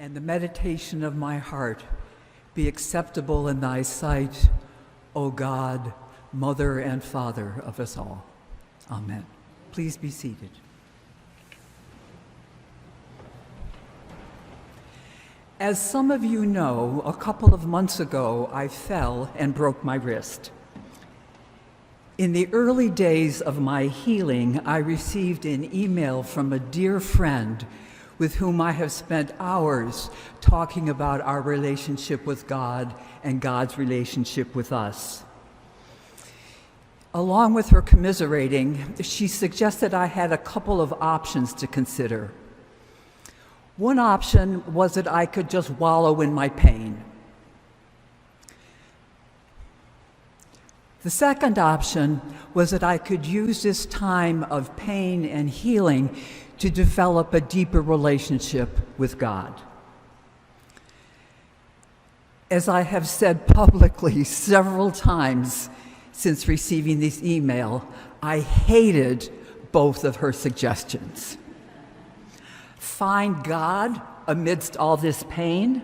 and the meditation of my heart be acceptable in thy sight, O God, Mother and Father of us all. Amen. Please be seated. As some of you know, a couple of months ago, I fell and broke my wrist. In the early days of my healing, I received an email from a dear friend with whom I have spent hours talking about our relationship with God and God's relationship with us. Along with her commiserating, she suggested I had a couple of options to consider. One option was that I could just wallow in my pain. The second option was that I could use this time of pain and healing to develop a deeper relationship with God. As I have said publicly several times since receiving this email, I hated both of her suggestions. Find God amidst all this pain?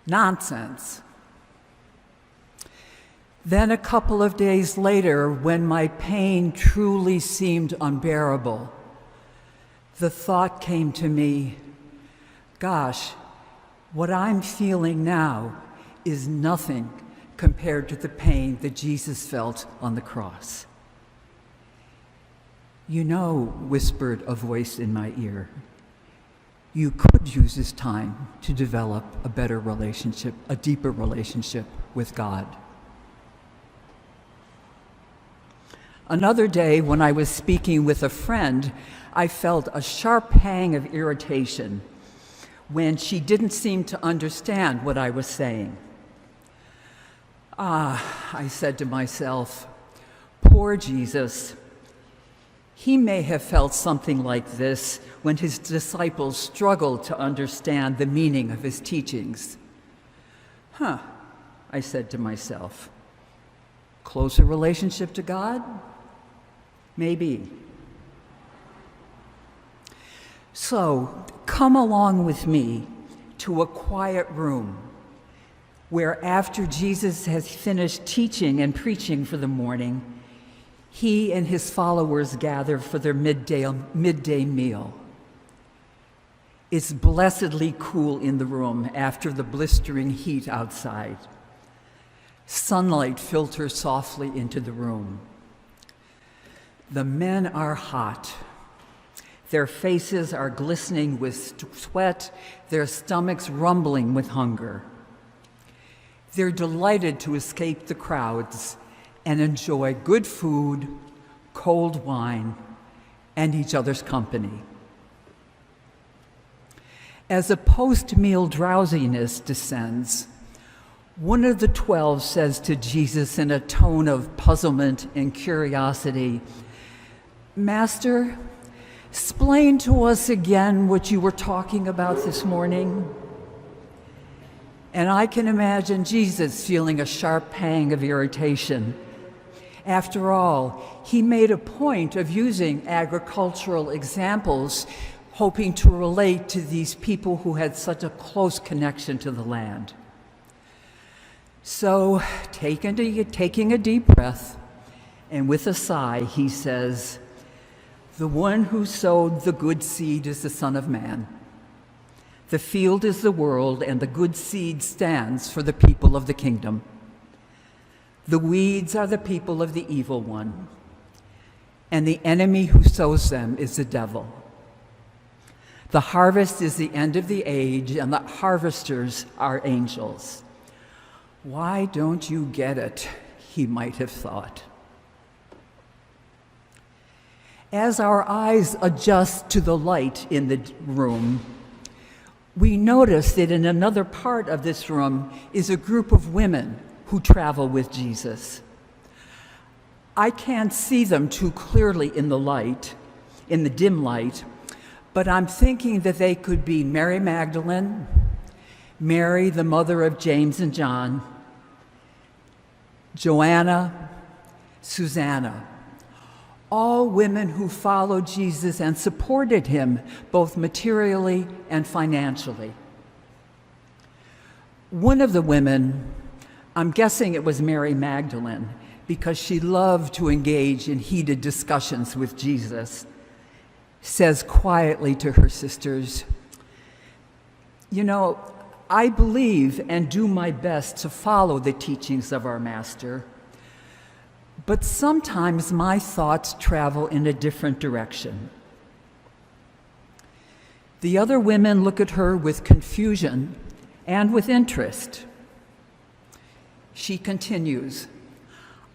Nonsense. Then a couple of days later, when my pain truly seemed unbearable, the thought came to me, gosh, what I'm feeling now is nothing compared to the pain that Jesus felt on the cross. You know, whispered a voice in my ear, you could use this time to develop a better relationship, a deeper relationship with God. Another day, when I was speaking with a friend, I felt a sharp pang of irritation when she didn't seem to understand what I was saying. I said to myself, poor Jesus. He may have felt something like this when his disciples struggled to understand the meaning of his teachings. I said to myself, closer relationship to God? Maybe. So, come along with me to a quiet room where after Jesus has finished teaching and preaching for the morning, he and his followers gather for their midday meal. It's blessedly cool in the room after the blistering heat outside. Sunlight filters softly into the room. The men are hot. Their faces are glistening with sweat, their stomachs rumbling with hunger. They're delighted to escape the crowds and enjoy good food, cold wine, and each other's company. As a post-meal drowsiness descends, one of the 12 says to Jesus in a tone of puzzlement and curiosity, Master, explain to us again what you were talking about this morning. And I can imagine Jesus feeling a sharp pang of irritation. After all, he made a point of using agricultural examples, hoping to relate to these people who had such a close connection to the land. So, taking a deep breath, and with a sigh, he says, the one who sowed the good seed is the Son of Man. The field is the world, and the good seed stands for the people of the kingdom. The weeds are the people of the evil one, and the enemy who sows them is the devil. The harvest is the end of the age, and the harvesters are angels. Why don't you get it? He might have thought. As our eyes adjust to the light in the room, we notice that in another part of this room is a group of women who travel with Jesus. I can't see them too clearly in the dim light, but I'm thinking that they could be Mary Magdalene, Mary, the mother of James and John, Joanna, Susanna, all women who followed Jesus and supported him both materially and financially. One of the women, I'm guessing it was Mary Magdalene, because she loved to engage in heated discussions with Jesus, says quietly to her sisters, "You know, I believe and do my best to follow the teachings of our Master, but sometimes my thoughts travel in a different direction." The other women look at her with confusion and with interest. She continues,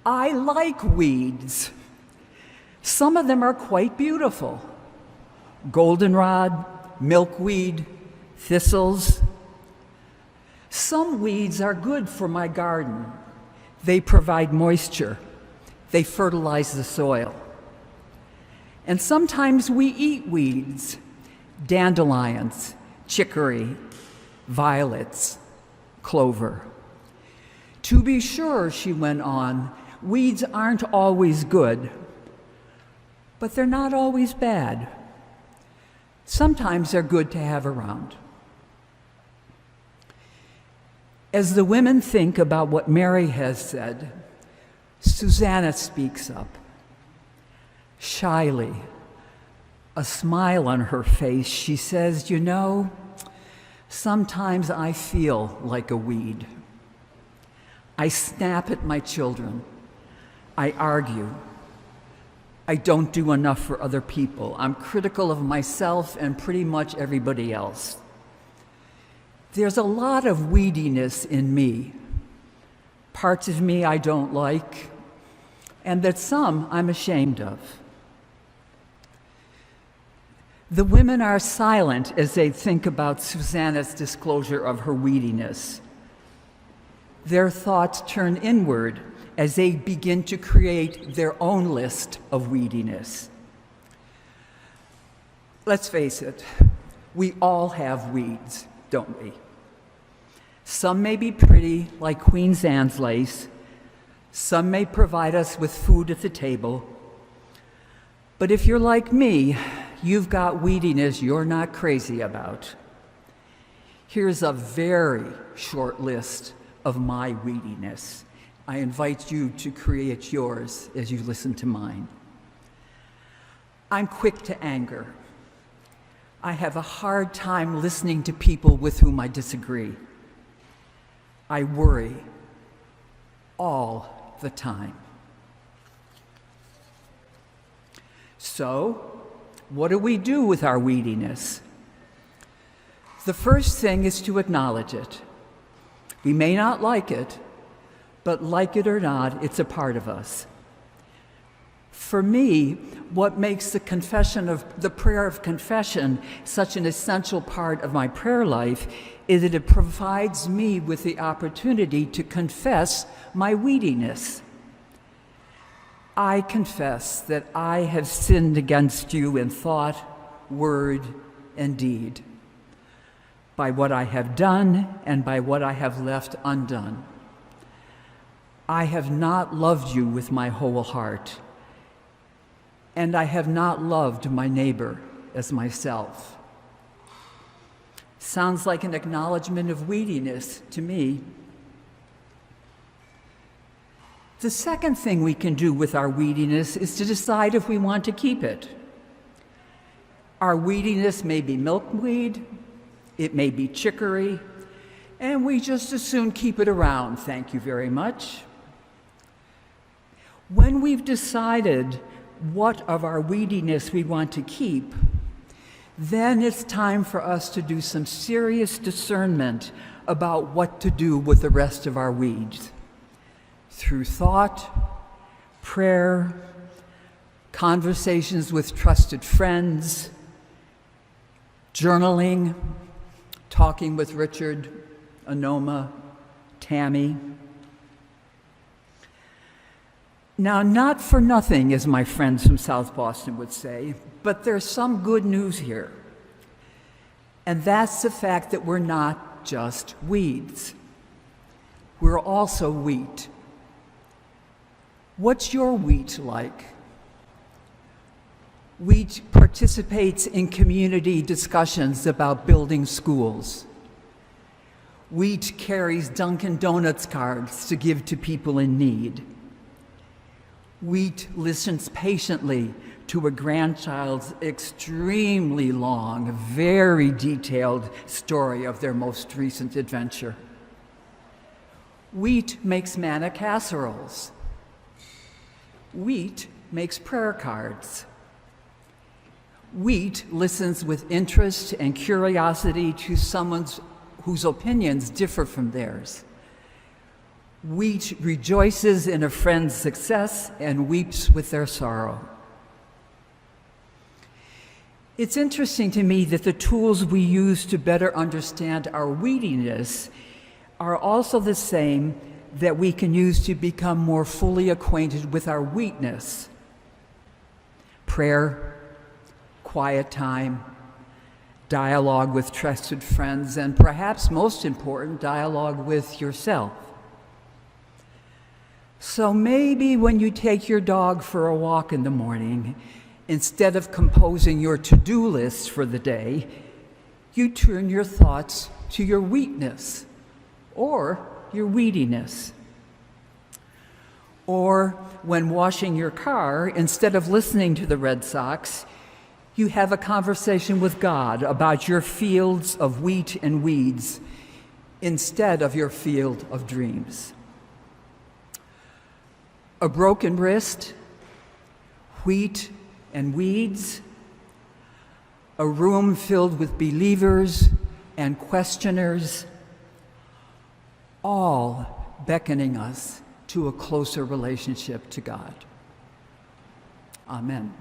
"I like weeds. Some of them are quite beautiful. Goldenrod, milkweed, thistles. Some weeds are good for my garden. They provide moisture. They fertilize the soil. And sometimes we eat weeds, dandelions, chicory, violets, clover. To be sure," she went on, "weeds aren't always good, but they're not always bad. Sometimes they're good to have around." As the women think about what Mary has said, Susanna speaks up. Shyly, a smile on her face, she says, "You know, sometimes I feel like a weed. I snap at my children. I argue. I don't do enough for other people. I'm critical of myself and pretty much everybody else. There's a lot of weediness in me, parts of me I don't like, and that some I'm ashamed of." The women are silent as they think about Susanna's disclosure of her weediness. Their thoughts turn inward as they begin to create their own list of weediness. Let's face it, we all have weeds, don't we? Some may be pretty, like Queen Anne's lace. Some may provide us with food at the table. But if you're like me, you've got weediness you're not crazy about. Here's a very short list of my weediness. I invite you to create yours as you listen to mine. I'm quick to anger. I have a hard time listening to people with whom I disagree. I worry all the time. So, what do we do with our weediness? The first thing is to acknowledge it. We may not like it, but like it or not, it's a part of us. For me, what makes the prayer of confession such an essential part of my prayer life is that it provides me with the opportunity to confess my weediness. I confess that I have sinned against you in thought, word, and deed, by what I have done and by what I have left undone. I have not loved you with my whole heart, and I have not loved my neighbor as myself. Sounds like an acknowledgement of weediness to me. The second thing we can do with our weediness is to decide if we want to keep it. Our weediness may be milkweed, it may be chicory, and we just as soon keep it around, thank you very much. When we've decided what of our weediness we want to keep, then it's time for us to do some serious discernment about what to do with the rest of our weeds. Through thought, prayer, conversations with trusted friends, journaling, talking with Richard, Anoma, Tammy. Now, not for nothing, as my friends from South Boston would say, but there's some good news here. And that's the fact that we're not just weeds. We're also wheat. What's your wheat like? Wheat participates in community discussions about building schools. Wheat carries Dunkin' Donuts cards to give to people in need. Wheat listens patiently to a grandchild's extremely long, very detailed story of their most recent adventure. Wheat makes manna casseroles. Wheat makes prayer cards. Wheat listens with interest and curiosity to someone whose opinions differ from theirs. Wheat rejoices in a friend's success and weeps with their sorrow. It's interesting to me that the tools we use to better understand our wheatiness are also the same that we can use to become more fully acquainted with our wheatness. Prayer, quiet time, dialogue with trusted friends, and perhaps most important, dialogue with yourself. So maybe when you take your dog for a walk in the morning, instead of composing your to-do list for the day, you turn your thoughts to your wheatness or your wheatiness. Or when washing your car, instead of listening to the Red Sox, you have a conversation with God about your fields of wheat and weeds instead of your field of dreams. A broken wrist, wheat and weeds, a room filled with believers and questioners, all beckoning us to a closer relationship to God. Amen.